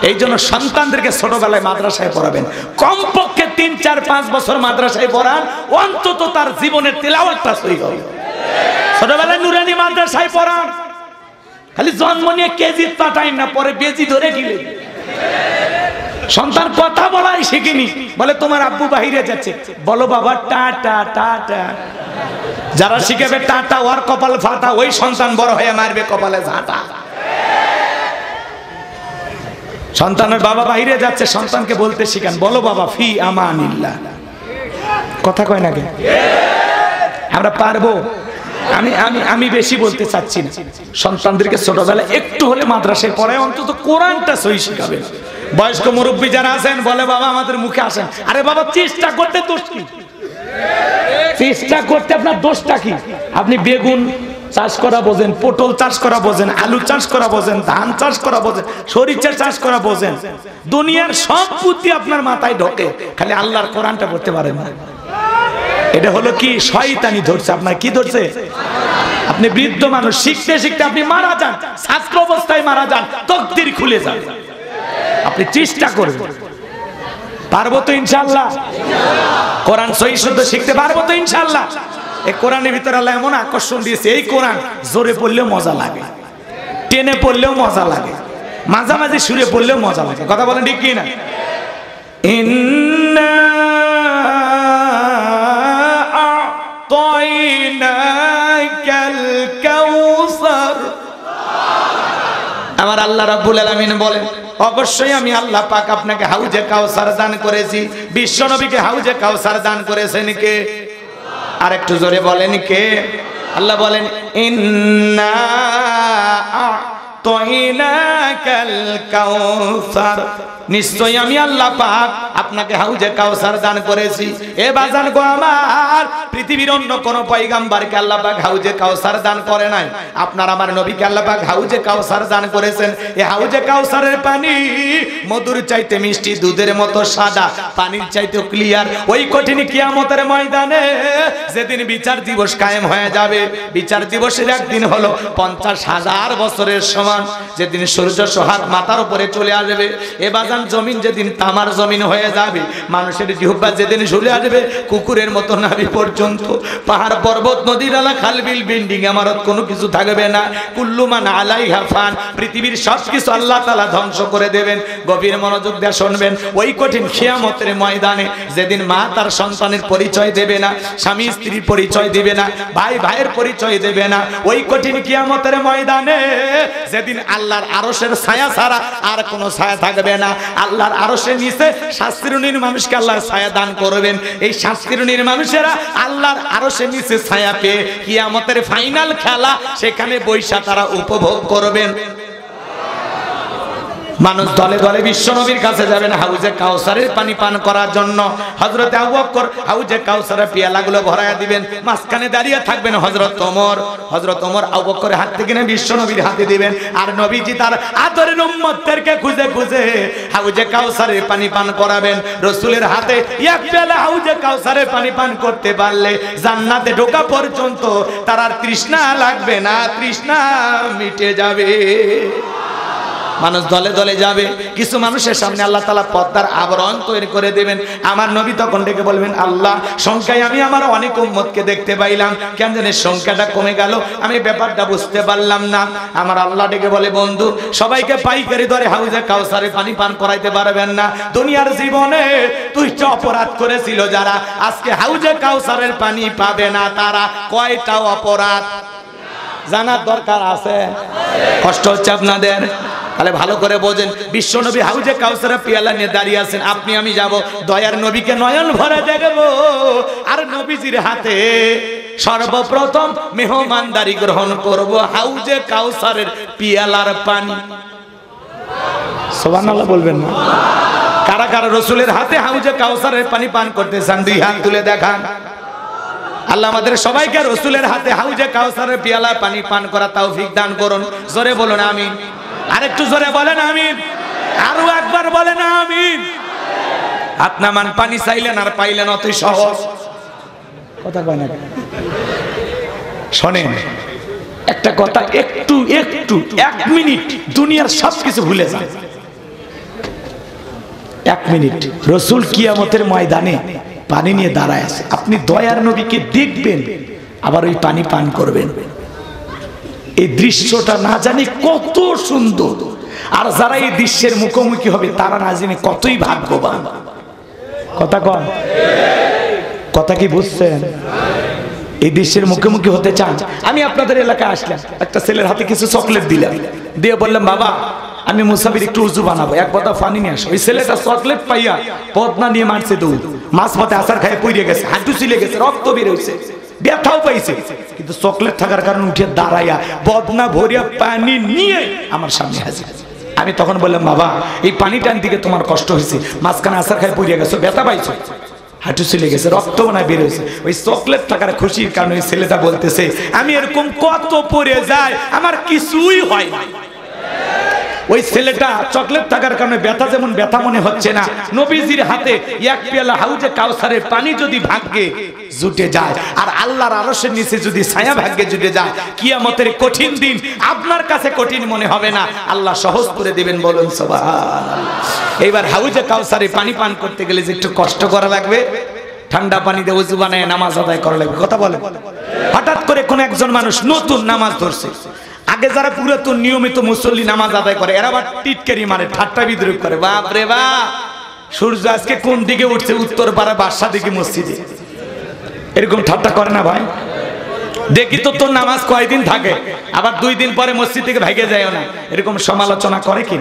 এই জন্য সন্তানদেরকে ছোটবেলায় মাদ্রাসায় পড়াবেন, কমপক্ষে 3, 4, 5 বছর মাদ্রাসায় পড়ান, অন্তত তার জীবনের তেলাওয়াতটা সহি হবে। ছোটবেলায় নুরানি মাদ্রাসায় পড়ান, খালি জন্ম নিয়ে কেজি পাঠাই না, পরে বেজি ধরে গিলে। সন্তান কথা বলাই শিখিনি, বলে তোমার আব্বু বাহিরে যাচ্ছে, বলো বাবা টাটা টাটা। যারা শিখাবে টাটা ওর কপাল ফাটা, ওই সন্তান বড় হয়ে মারবে কপালে ঝাঁটা। সন্তানের বাবা বাহিরে যাচ্ছে, সন্তানকে বলতে শিখান, বলো বাবা ফি আমানিল্লাহ। কথা কয় না কেন? আমরা পারবো? আমি বেশি বলতে চাচ্ছি না। সন্তানদেরকে ছোটবেলায় একটু হলে মাদ্রাসায় পড়ায়, অন্তত কোরআনটা সহি শিখাবে। বয়স্ক মুরব্বী যারা আছেন বলে বাবা আমাদের মুখে আসেন, আরে বাবা চেষ্টা করতে দোষ কি? চেষ্টা করতে আপনার দোষটা কি? আপনি বেগুন চাষ করা বোঝেন, পটল চাষ করা বোঝেন, আলু চাষ করা বোঝেন, ধান চাষ করা বোঝেন, সরিষা চাষ করা বোঝেন, দুনিয়ার সব বুদ্ধি আপনার মাথায় ঢোকে, খালি আল্লাহর কোরআনটা পড়তে পারেন না। এটা হলো কি? শয়তানি ধরছে। আপনার কি ধরছে? আপনি বৃদ্ধ মানুষ, শিখতে শিখতে আপনি মারা যান, ছাত্র অবস্থায় মারা যান, তকদির খুলে যান। আপনি চেষ্টা করবেন, পারবো তো ইনশাআল্লাহ? কোরআন সহি শুদ্ধ শিখতে পারবো তো ইনশাআল্লাহ? এই কোরআনের ভিতরে আল্লাহ এমন আকর্ষণ দিয়েছে, এই কোরআন জোরে পড়লেও মজা লাগে, টেনে পড়লেও মজা লাগে, মাঝামাঝি সুরে পড়লেও মজা লাগে। কথা বলেন ঠিক কি না? ইন্না আ'তাইনাকাল কাউসার। আমার আল্লাহ রাব্বুল আলামিন বলেন, অবশ্যই আমি আল্লাহ পাক আপনাকে হাউজে কাউসার দান করেছি। বিশ্ব নবীকে হাউজে কাউসার দান করেছেন কে? আর একটু জোরে বলেন কে? আল্লাহ বলেন, ইন্না আ'তাইনাকাল কাউসার, নিশ্চয়ই আমি আল্লাহ পাক আপনাকে হাউজে কাউসার দান করেছি। এ বাজান গো আমার, পৃথিবীর অন্য কোন পয়গাম্বরকে আল্লাহ পাক হাউজে কাউসার দান করে নাই, আপনার আমার নবীকে আল্লাহ পাক হাউজে কাউসার দান করেছেন। এই হাউজে কাউসারের পানি মধুর চাইতে মিষ্টি, দুধের মতো সাদা, পানির চাইতে ক্লিয়ার। ওই কঠিন কিয়ামতের ময়দানে যেদিন বিচার দিবস কায়েম হয়ে যাবে, বিচার দিবসের একদিন হলো 50,000 বছরের সমান। যেদিন সূর্য সোহাগ মাথার উপরে চলে আসবে, এ বাজান জমিন যেদিন তামার জমিন হয়ে যাবে, মানুষের জিহ্বা যেদিন ঝুলে আসবে কুকুরের মতো নাভি পর্যন্ত, পাহাড় পর্বত নদী নালা খালবিল বিল্ডিং ইমারত কোনো কিছু থাকবে না। কুল্লু মান আলাইহা ফান, পৃথিবীর সবকিছু আল্লাহ তাআলা ধ্বংস করে দেবেন। গভীর মনোযোগ দিয়ে শুনবেন, ওই কঠিন কিয়ামতের ময়দানে যেদিন মা তার সন্তানের পরিচয় দেবে না, স্বামী স্ত্রীর পরিচয় দিবে না, ভাই ভাইয়ের পরিচয় দেবে না, ওই কঠিন কিয়ামতের ময়দানে যেদিন আল্লাহর আরশের ছায়া ছাড়া আর কোনো ছায়া থাকবে না, আল্লাহর আরশের নিচে 7 শ্রেণীর মানুষকে আল্লাহ ছায়া দান করবেন। এই 7 শ্রেণীর মানুষেরা আল্লাহর আরশের নিচে ছায়া পেয়ে কিয়ামতের ফাইনাল খেলা সেখানে বৈশা তারা উপভোগ করবেন। মানুষ দলে দলে বিশ্বনবীর কাছে যাবেন হাউজে কাউসারের পানি পান করার জন্য। হযরত আবু বকর হাউজে কাউসারের পেয়ালাগুলো ভরায়া দিবেন, মাঝখানে দাঁড়িয়ে থাকবেন হযরত ওমর। হযরত ওমর আবু বকরের হাত থেকে নিয়ে বিশ্বনবীর হাতে দিবেন, আর নবীজি তার আদরের উম্মতদেরকে খুঁজে খুঁজে হাউজে কাউসারের পানি পান করাবেন। রাসূলের হাতে এক পেয়ালা হাউজে কাউসারের পানি পান করতে পারলে জান্নাতে ঢোকা পর্যন্ত তার আর তৃষ্ণা লাগবে না, তৃষ্ণা মিটে যাবে। মানুষ দলে দলে যাবে, কিছু মানুষের সামনে আল্লাহ তাআলা পর্দার আবরণ তৈরি করে দেবেন। আমার নবী তখন ডেকে বলবেন, আল্লাহ সংখ্যায় আমি আমার অনেক উম্মতকে দেখতে পাইলাম, কেন জানি সংখ্যাটা কমে গেল, আমি ব্যাপারটা বুঝতে পারলাম না। আমার আল্লাহ ডেকে বলে, বন্ধু সবাইকে পাইকারি দরে হাউজে কাউসারে পানি পান করাইতে পারবেন না। দুনিয়ার জীবনে তুইটা অপরাধ করেছিল যারা, আজকে হাউজে কাউসারের পানি পাবে না তারা কয়টা অপরাধ জানার দরকার আছে? কষ্ট হচ্ছে আপনাদের? তাহলে ভালো করে বোঝেন, বিশ্বনবী হাউজে কাউসারের পেয়ালা নিয়ে দাঁড়িয়ে আছেন, আপনি আমি যাব দয়ার নবীকে নয়ন ভরে দেখবো, আর নবীজির হাতে সর্বপ্রথম মেহমানদারি গ্রহণ করব হাউজে কাউসারের পেয়ালার পানি। সুবহানাল্লাহ বলবেন না? কারা কারা রাসূলের হাতে হাউজে কাউসারের পানি পান করতে চান? দুই হাত তুলে দেখান। আল্লাহ আমাদের সবাইকে রাসূলের হাতে হাউজে কাউসারের পেয়ালা পানি পান করা তৌফিক দান করুন। জোরে বলুন আমিন। আরেকটু জোরে বলেন আমিন। আরো একবার বলেন আমিন। হাত নামান, পানি চাইলেন আর পাইলেন অতি সহজ। কথা কয় না? শোনেন একটা কথা, একটু একটু 1 মিনিট দুনিয়ার সবকিছু ভুলে যান। 1 মিনিট রাসূল কিয়ামতের ময়দানে পানি নিয়ে দাঁড়ায় আছে, আপনি দয়ার নবীকে দেখবেন আবার ওই পানি পান করবেন। এই দৃশ্যটা না জানি কত সুন্দর, আর যারা এই দৃশ্যের মুখোমুখি হবে তারা না জানি কতই ভাগ্যবান। কথা কন? কথা কি বুঝছেন? এই দৃশ্যের মুখোমুখি হতে চান? আমি আপনাদের এলাকায় আসলাম, একটা ছেলের হাতে কিছু চকলেট দিলাম, দিয়ে বললাম, বাবা আমি মুসাফির একটু উজু বানাবো, এক বোতল পানি নিয়ে আসো। ওই ছেলেটা চকলেট পাইয়া পদনা নিয়ে মারছে দৌড়, মাছ পথে আসার খায় পড়ে গেছে, হাঁটু ছিলে গেছে, রক্ত বের হয়েছে, ব্যথাও পাইছে, কিন্তু চকলেট থাকার কারণে উঠে দাঁড়াইয়া বদনা ভরিয়া পানি নিয়ে আমার সামনে হাজির। আমি তখন বললাম, বাবা এই পানি টান দিকে তোমার কষ্ট হয়েছে, মাঝখানে আসার খায় পড়ে গেছো, ব্যথা পাইছো, হাঁটু ছিলে গেছে, রক্ত বানায় বের হয়েছে, ওই চকলেট থাকার খুশির কারণে ওই ছেলেটা বলতেছে, আমি এরকম কত পড়ে যাই আমার কিছুই হয় না। ওই ছেলেটা চকলেট থাকার কারণে ব্যথা যেমন ব্যথা মনে হচ্ছে না, নবীজির হাতে এক পেয়ালা হাউজে কাউসারের পানি যদি ভাগ্যে জুটে যায়, আর আল্লাহর আরশের নিচে যদি ছায়া ভাগ্যে জুটে যায়, কিয়ামতের কঠিন দিন আপনার কাছে কঠিন মনে হবে না, আল্লাহ সহজ করে দিবেন। বলুন সুবহানাল্লাহ। এইবার হাউজে কাউসারে পানি পান করতে গেলে যে একটু কষ্ট করা লাগবে, ঠান্ডা পানি দিয়ে ওযু বানায় নামাজ আদায় করা লাগবে। কথা বলেন? হঠাৎ করে কোন একজন মানুষ নতুন নামাজ ধরছে, আগে যারা পুরাতন নিয়মিত মুসল্লি নামাজ আদায় করে এরা আবার টিটকারি মারে, ঠাট্টা বিদ্রুপ করে, বাপ রে বাপ সূর্য আজকে কোন দিকে উঠছে, উত্তর পাড়া বাদশা দিকে মসজিদে, এরকম ঠাট্টা করে না ভাই? দেখি তো তোর নামাজ কয়দিন থাকে, আবার 2 দিন পরে মসজিদ থেকে ভাগে যায় না, এরকম সমালোচনা করে কি?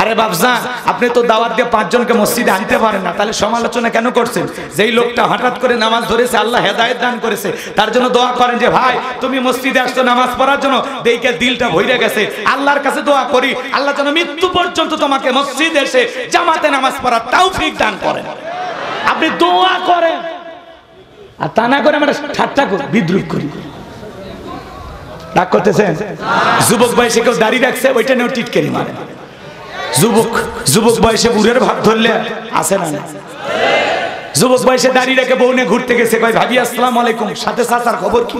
আরে বাবজা আপনি তো দাওয়াত দিয়ে 5 জনকে মসজিদে আনতে পারেন না, তাহলে সমালোচনা কেন করছেন? যেই লোকটা হঠাৎ করে নামাজ ধরেছে, আল্লাহ হেদায়েত দান করেছে, তার জন্য দোয়া করেন যে ভাই তুমি মসজিদে আসছো নামাজ পড়ার জন্য, দেখে দিলটা ভরে গেছে, আল্লাহর কাছে দোয়া করি আল্লাহ যেন মৃত্যু পর্যন্ত তোমাকে মসজিদে এসে জামাতে নামাজ পড়ার তৌফিক দান করেন। আপনি দোয়া করেন, আর তা না করে আমরা ঠাট্টা করি, বিদ্রুপ করি। রাগ করতেছেন? যুবক বয়সে কেউ দাড়ি রাখছে, ওইটা নিয়েও টিটকারি মারে। যুবক বয়সে বুড়ের ভাব ধরলে আসে না? যুবক বয়সে দাঁড়িয়ে রেখে বউ নিয়ে ঘুরতে গেছে, কয় ভাবি আসসালামু আলাইকুম, সাথে চাচার খবর কি?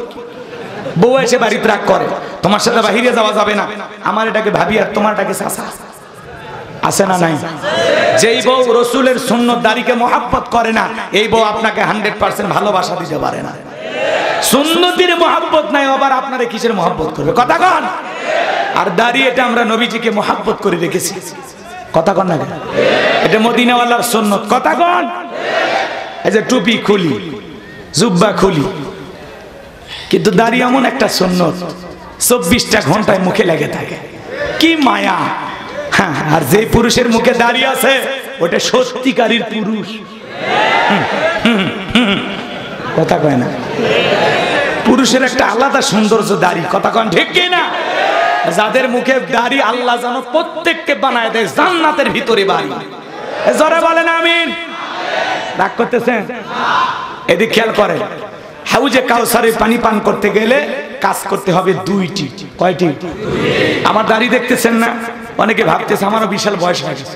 বউ এসে বাড়িতে রাগ করে, তোমার সাথে বাহিরে যাওয়া যাবে না, আমার এটাকে ভাবি আর তোমার এটাকে চাচা। আসে না নাই? যেই বউ রাসূলের সুন্নত দাড়িকে মহব্বত করে না, এই বউ আপনাকে 100% ভালোবাসা দিতে পারে না। সুন্নতির মহব্বত নাই, আবার আপনারা কিসের মহব্বত করবে? কথা কন? আর দাড়ি এটা আমরা নবীজিকে মহব্বত করে রেখেছি। কথা কন না? এটা মদিনাওয়ালার সুন্নত। কথা কন? এই যে টুপি খুলি, জুব্বা খুলি, কিন্তু দাড়ি এমন একটা সুন্নত 24টা ঘন্টায় মুখে লেগে থাকে, কি মায়া। হ্যাঁ, আর যে পুরুষের মুখে দাড়ি আছে ওটা সত্যিকারীর পুরুষ। কথা কয় না? পুরুষের একটা আলাদা সৌন্দর্য দাড়ি, কথা কন ঠিক কি না? যাদের মুখে দাড়ি আল্লাহ যেন প্রত্যেককে বানায় দেয় জান্নাতের ভিতরে বাড়ি। জোরে বলেন আমিন। রাগ করতেছেন? এদিকে খেয়াল করেন, হাউজে কাউসারে পানি পান করতে গেলে কাজ করতে হবে দুইটি। কয়টি? আমার দাড়ি দেখতেছেন না? অনেকে ভাবতেছে আমারও বিশাল বয়স হয়ে গেছে।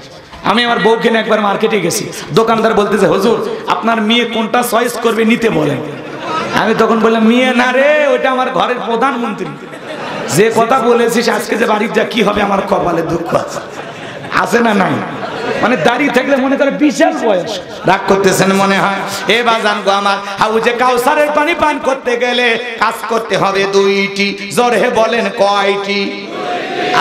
আমি আমার বউকে নিয়ে একবার মার্কেটে গেছি, দোকানদার বলতেছে হুজুর আপনার মেয়ে কোনটা চয়েস করবে নিতে বলেন। আমি তখন বললাম মেয়ে না রে, ওইটা আমার ঘরের প্রধানমন্ত্রী। যে কথা বলেছিস আজকে যে বাড়ির যা কি হবে আমার কপালে দুঃখ আছে না নাই? মানে দাঁড়িয়ে থাকলে মনে করে বিশাল বয়স। রাগ করতেছেন মনে হয়? এ বাজান গো আমার, হাউজে কাউসারের পানি পান করতে গেলে কাজ করতে হবে দুইটি। জোরে বলেন কয়টি?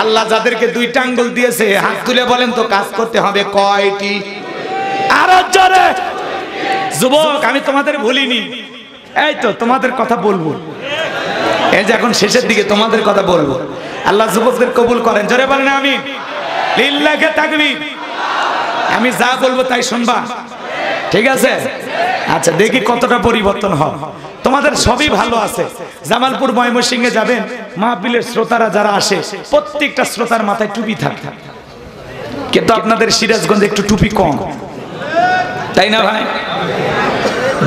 আল্লাহ যাদেরকে দুইটা আঙ্গুল দিয়েছে হাত তুলে বলেন তো কাজ করতে হবে কয়টি? আরো জোরে। যুবক আমি তোমাদের ভুলিনি, এই তো তোমাদের কথা বলবো, এই যে এখন শেষের দিকে তোমাদের কথা বলবো। আল্লাহ যুবকদের কবুল করেন, জোরে বলেন আমিন। লিল্লাহি তাকবীর। আমি যা বলবো তাই শুনবা, ঠিক আছে? আচ্ছা দেখি কতটা পরিবর্তন হয়। তোমাদের সবই ভালো আছে। জামালপুর ময়মনসিংহে যাবেন, মাহফিলের শ্রোতারা যারা আসে প্রত্যেকটা শ্রোতার মাথায় টুপি থাকে, কিন্তু আপনাদের সিরাজগঞ্জে একটু টুপি কম, তাই না ভাই?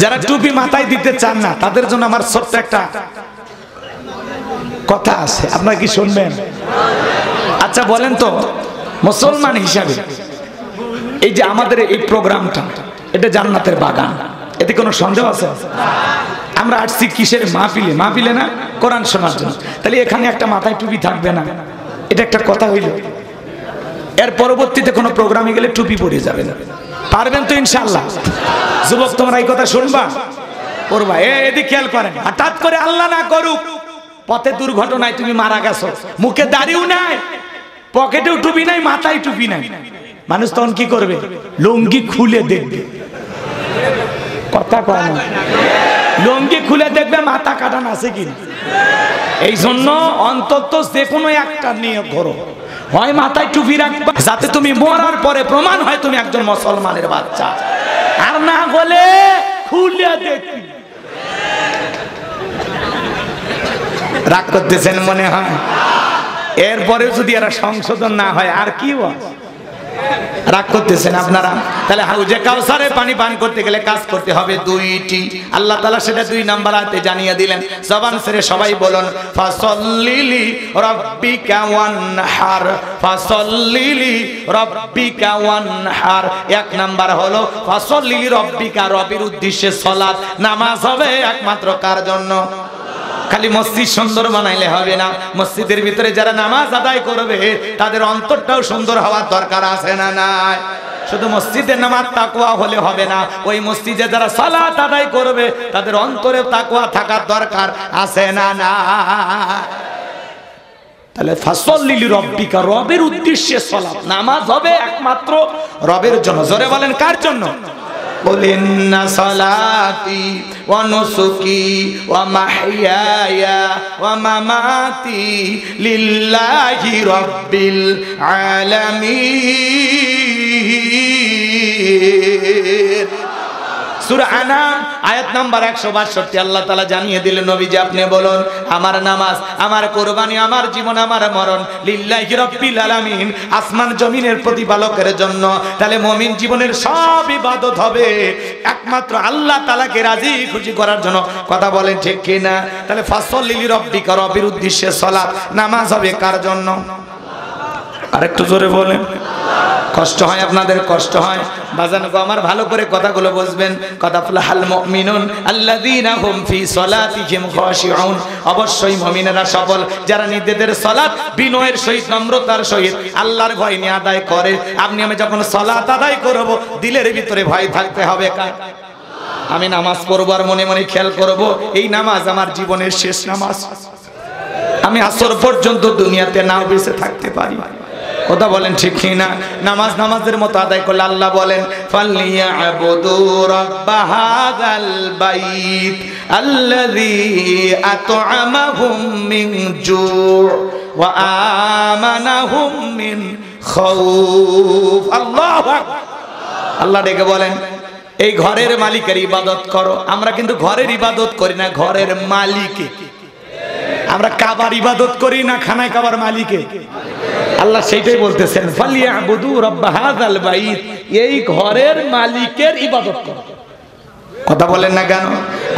যারা টুপি মাথায় দিতে চান না তাদের জন্য আমার ছোট্ট একটা কথা আছে, আপনারা কি শুনবেন? আচ্ছা বলেন তো, মুসলমান হিসাবে এই যে আমাদের এই প্রোগ্রামটা, এটা জান্নাতের বাগান, এতে কোনো সন্দেহ আছে? আমরা আসছি কিসের মাহফিলে? মাহফিলে না, কোরআন শোনার জন্য। তাহলে এখানে একটা মাথায় টুপি থাকবে না, এটা একটা কথা হইল। এর পরবর্তীতে কোনো প্রোগ্রামে গেলে টুপি পরে যাবে না, পারবেন তো ইনশাআল্লাহ? যুবক তোমরা এই কথা শুনবা, করবা। এদিকে খেয়াল করেন, হঠাৎ করে আল্লাহ না করুক পথে দুর্ঘটনায় তুমি মারা গেছো, মুখে দাড়িও নাই, পকেটেও টুপি নাই, মাথায় টুপি নাই, মানুষ তখন কি করবে? লুঙ্গি খুলে দেখবে, কথা কয় না? লুঙ্গি খুলে দেখবে মাথা কাটান আছে কিনা। এই জন্য অন্তত যে কোনো একটা নিয়ে ধরো, হয় মাথায় টুপি রাখবা যাতে তুমি মরার পরে প্রমাণ হয় তুমি একজন মুসলমানের বাচ্চা, আর না বলে খুলে দেখবি। রাগ করতেছেন মনে হয়? এরপরে যদি এরা সংশোধন না হয় আর কি রাগ করতেছেন আপনারা? তাহলে হাউজে কাউসারে পানি পান করতে গেলে কাজ করতে হবে দুইটি। আল্লাহ তাআলা সেটা 2 নাম্বার আয়াতে জানিয়ে দিলেন। জবান ছেড়ে সবাই বলুন ফাসাল্লিলি রাব্বিকা ওয়ানহার, ফাসাল্লিলি রাব্বিকা ওয়ানহার। 1 নাম্বার হলো ফাসাল্লিলি রাব্বিকা, রবের উদ্দেশ্যে সালাত, নামাজ হবে একমাত্র কার জন্য? খালি মসজিদ সুন্দর বানাইলে হবে না, মসজিদের ভিতরে যারা নামাজ আদায় করবে তাদের অন্তরটাও সুন্দর হওয়ার দরকার আছে না নাই? শুধু মসজিদের নামাজ তাকওয়া হলে হবে না, ওই মসজিদে যারা সালাত আদায় করবে তাদের অন্তরে তাকওয়া থাকার দরকার আছে না না? তাহলে ফাসাল্লি রাব্বিকা, রবের উদ্দেশ্যে সালাত, নামাজ হবে একমাত্র রবের জন্য। জোরে বলেন কার জন্য? قل إن صلاتي ونسكي ومحياي ومماتي لله رب العالمين। সূরা আনাম আয়াত নাম্বার 162 আল্লাহ তাআলা জানিয়ে দিলেন নবীজি আপনি বলুন আমার নামাজ, আমার কুরবানি, আমার জীবন, আমার মরণ লিল্লাহি রাব্বিল আলামিন, আসমান জমিনের প্রতিপালকের জন্য। তাহলে মুমিন জীবনের সব ইবাদত হবে একমাত্র আল্লাহ তাআলাকে রাজি খুশি করার জন্য। কথা বলেন ঠিক কি না? তাহলে ফাসাল্লি লিরাব্বিকা, রবের উদ্দেশ্যে সালাত, নামাজ হবে কার জন্য? আরেকটু জোরে বলেন। কষ্ট হয় আপনাদের? কষ্ট হয়? বাজান গো আমার ভালো করে কথাগুলো বুঝবেন। কথা আফলাহাল মুমিনুন আল্লাযীনা হুম ফি সালাতিহিম খাশিউন, অবশ্যই মুমিনেরা সফল যারা নিজেদের সালাত বিনয়ের সহিত, নম্রতার সহিত, আল্লাহর ভয় নিয়ে আদায় করে। আপনি আমি যখন সালাত আদায় করব দিলের ভিতরে ভয় থাকতে হবে কার? আমি নামাজ পড়ব আর মনে মনে খেয়াল করব এই নামাজ আমার জীবনের শেষ নামাজ, আমি আসর পর্যন্ত দুনিয়াতে নাও বেঁচে থাকতে পারি। কথা বলেন ঠিক কি না? নামাজ নামাজের মতো আদায় করলে আল্লাহ বলেন ফালিয়াবুদু রাব্বা হাযাল বাইত আল্লাযী আত'আমাহুম মিন জু' ওয়া আমানাহুম মিন খাউফ। আল্লাহু আকবার। আল্লাহ ডেকে বলেন এই ঘরের মালিকের ইবাদত করো। আমরা কিন্তু ঘরের ইবাদত করি না, ঘরের মালিকে। আমরা কাবার ইবাদত করি না, খানায় কাবার মালিকে। আল্লাহ সেইটাই বলতেছেন ফালিয়াবুদু রাব্বা হাযাল বাইত, এই ঘরের মালিকের ইবাদত করো। কথা বলেন না কেন?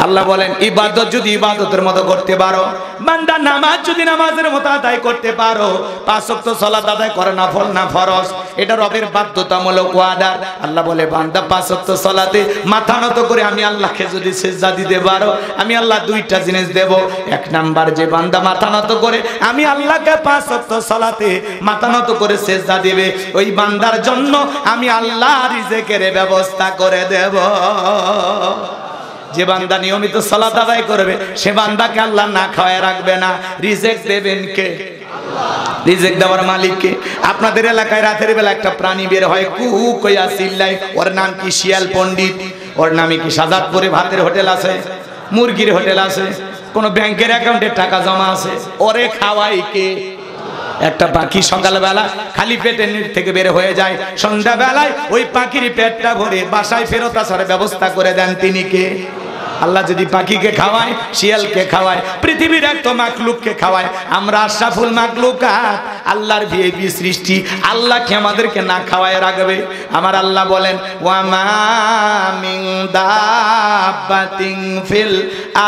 আল্লাহ বলেন ইবাদত যদি ইবাদতের মতো করতে পারো, বান্দা নামাজ যদি নামাজের মতো আদায় করতে পারো, 5 ওয়াক্ত সালাত আদায় করে নফল না ফরজ, এটা রবের বাধ্যতামূলক ওয়াদার। আল্লাহ বলে বান্দা 5 ওয়াক্ত সালাতে মাথা নত করে আমি আল্লাহকে যদি সিজদা দিতে পারো, আমি আল্লাহ দুইটা জিনিস দেব। এক নাম্বার, যে বান্দা মাথা নত করে আমি আল্লাহকে 5 ওয়াক্ত সালাতে মাথা নত করে সিজদা দিবে, ওই বান্দার জন্য আমি আল্লাহ রিজিকের ব্যবস্থা করে দেব। যে বান্দা নিয়মিত সালাত আদায় করবে, সে বান্দাকে আল্লাহ না খাওয়ায় রাখবে না। রিজিক দেবেন কে? রিজিক দেওয়ার মালিক কে? আপনাদের এলাকায় রাতের বেলা একটা প্রাণী বের হয়, কুহু কইয়া চিল্লাই, ওর নাম কি? শিয়াল পণ্ডিত। ওর নামে কি সাজাদপুরে ভাতের হোটেল আছে, মুরগির হোটেল আছে, কোন ব্যাংকের অ্যাকাউন্টে টাকা জমা আছে, ওরে খাওয়াই কে? একটা পাখি সকালবেলা খালি পেটে নিচ থেকে বের হয়ে যায়, সন্ধ্যাবেলায় ওই পাখির পেটটা ভরে বাসায় ফেরত আসার ব্যবস্থা করে দেন তিনি কে? আল্লাহ যদি পাখিকে খাওয়ায়, শিয়ালকে খাওয়ায়, পৃথিবীর একটা মাখলুককে খাওয়ায়, আমরা আশরাফুল মাখলুকাত, আল্লাহর ভিআইপি সৃষ্টি, আল্লাহকে আমাদেরকে না খাওয়ায় রাখবে? আমার আল্লাহ বলেন ওয়া মা মিন দাব্বাতিন ফিল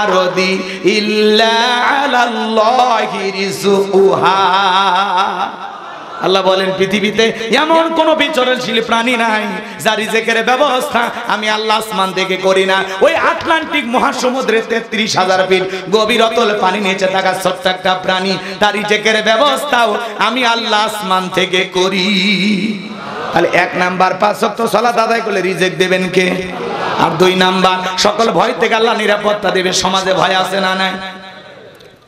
আরদি ইল্লা আলাল্লাহি রিজকুহা। আল্লাহ বলেন পৃথিবীতে এমন কোন বিচরণশীল প্রাণী নাই যার রিজিকের ব্যবস্থা আমি আল্লাহ আসমান থেকে করি না। ওই আটলান্টিক মহাসমুদ্রে 33,000 ফিট গভীর অতল পানি নিচে থাকা ছোট্ট একটা প্রাণী, তার রিজিকের ব্যবস্থাও আমি আল্লাহ আসমান থেকে করি। তাহলে 1 নাম্বার 5 ওয়াক্ত সালাত আদায় করলে রিজিক দেবেন কে? আর 2 নাম্বার, সকল ভয় থেকে আল্লাহ নিরাপত্তা দেবে। সমাজে ভয় আছে না নাই?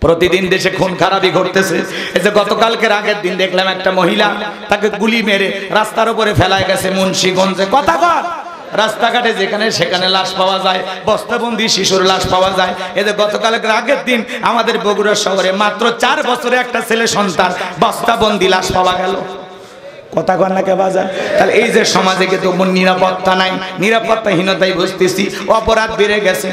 প্রতিদিন দেশে খুন খারাপি ঘটতেছে। এই যে গতকালকের আগের দিন দেখলাম একটা মহিলা, তাকে গুলি মেরে রাস্তার উপরে ফেলায় গেছে মুন্সিগঞ্জে। কথা কর, রাস্তাঘাটে যেখানে সেখানে লাশ পাওয়া যায়, বস্তাবন্দি শিশুর লাশ পাওয়া যায়। এই যে গতকালকের আগের দিন আমাদের বগুড়া শহরে মাত্র 4 বছরে একটা ছেলে সন্তান বস্তাবন্দি লাশ পাওয়া গেল। কথা কর না কে বাজার? তাহলে এই যে সমাজে কিন্তু নিরাপত্তা নাই, নিরাপত্তাহীনতাই বুঝতেছি, অপরাধ বেড়ে গেছে।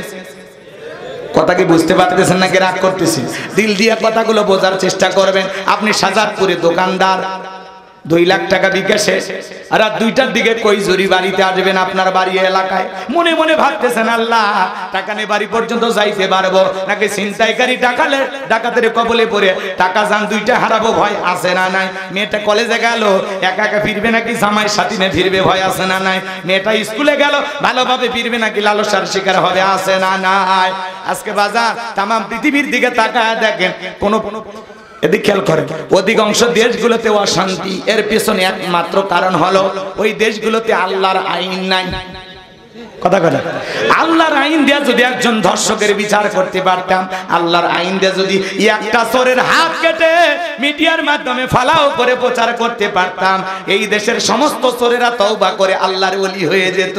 কথা কি বুঝতে পারতেছেন নাকি রাগ করতেছি? দিল দিয়া কথাগুলো বোঝার চেষ্টা করবেন। আপনি সাজাদপুরে দোকানদার, 2 লাখ টাকা বিকাশে রাত 2টার দিকে কই জুরি বাড়িতে আসবেন আপনার বাড়ি এলাকায়, মনে মনে ভাবতেছেন আল্লাহ টাকা নিয়ে বাড়ি পর্যন্ত যাইতে পারবো নাকি ছিনতাইকারী ডাকাতের কবলে পড়ে টাকা যান 2টা হারাবো, ভয় আছে না নাই? মেয়েটা কলেজে গেল, একা একা ফিরবে নাকি জামাই সাথী নিয়ে ফিরবে, ভয় আছে না নাই? মেয়েটা স্কুলে গেল, ভালোভাবে ফিরবে নাকি লালসার শিকার হবে, আছে না নাই? আজকে বাজার তাম পৃথিবীর দিকে তাকায় দেখেন, কোন এদিকে খেয়াল করেন, অধিকাংশ দেশগুলোতে অশান্তি। এর পিছনে একমাত্র কারণ হলো ওই দেশগুলোতে আল্লাহর আইন নাই। কথা কথা, আল্লাহর আইন দিয়ে যদি একজন ধর্ষকের বিচার করতে পারতাম, আল্লাহর আইন দিয়ে যদি একটা চোরের হাত কেটে মিডিয়ার মাধ্যমে ফালাও করে প্রচার করতে পারতাম, এই দেশের সমস্ত চোরেরা তওবা করে আল্লাহর ওলি হয়ে যেত।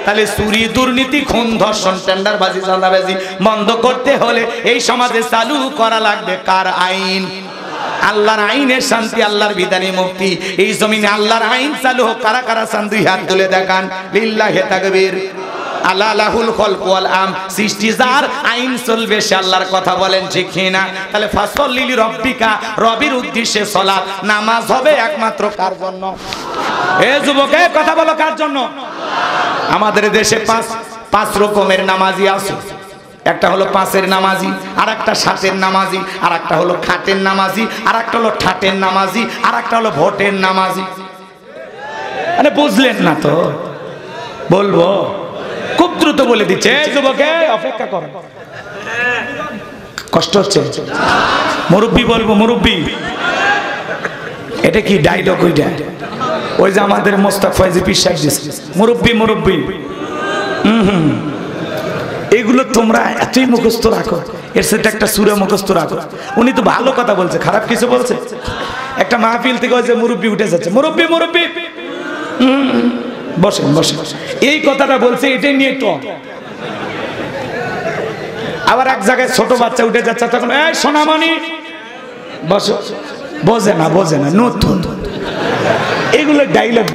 তাহলে চুরি, দুর্নীতি, খুন, ধর্ষণ, টেন্ডারবাজি, চাঁদাবাজি বন্ধ করতে হলে এই সমাজে চালু করা লাগবে কার আইন? আল্লাহর আইনের শান্তি, আল্লাহর বিধানে মুক্তি। এই জমিনে আল্লাহর আইন চালু হোক। কারা কারা চান 2 হাত তুলে দেখান। লিল্লাহি তাকবীর। আল্লাহ লাহুল খালক ওয়াল আম, সৃষ্টি যার, আইন চলবে সে আল্লাহর কথা বলেন ঠিক কিনা? তাহলে ফাসল্লি লিরাব্বিকা, রবির উদ্দেশ্যে সালাত, নামাজ হবে একমাত্র কার জন্য? এ যুবকে কথা বলো, কার জন্য? আমাদের দেশে 5 রকমের নামাজি আছে। একটা হলো 5-এর নামাজি, আর একটা 7-এর নামাজি, আর একটা হলো খাটের নামাজি, আর একটা হলো ঠাটের নামাজি, আর একটা হলো ভোটের নামাজি। আরে বুঝলেন না তো? বলবো, খুব দ্রুত বলে দিচ্ছে। যুবকে অপেক্ষা করো, কষ্ট হচ্ছে? মুরব্বি বলবো, মুরব্বি। এটা কি ডায়লগ? ওই যে আমাদের মোস্তাক ফয়জি পীর সাহেব দিছে, মুরব্বি মুরব্বি। এগুলো তোমরা এতই মুখস্থ রাখো, এর সাথে একটা সূরা মুখস্থ রাখো। উনি তো ভালো কথা বলছে, খারাপ কিছু বলছে? একটা মাহফিল থেকে ওই যে মুরব্বি উঠে যাচ্ছে, মুরব্বি মুরব্বি, বসেন বসেন, এই কথাটা বলছে, এটাই নিয়ে তো। আবার এক জায়গায় ছোট বাচ্চা উঠে যাচ্ছে, তখন এই সোনামণি বসো, বোঝে না নতুন, এগুলো ডাইলগ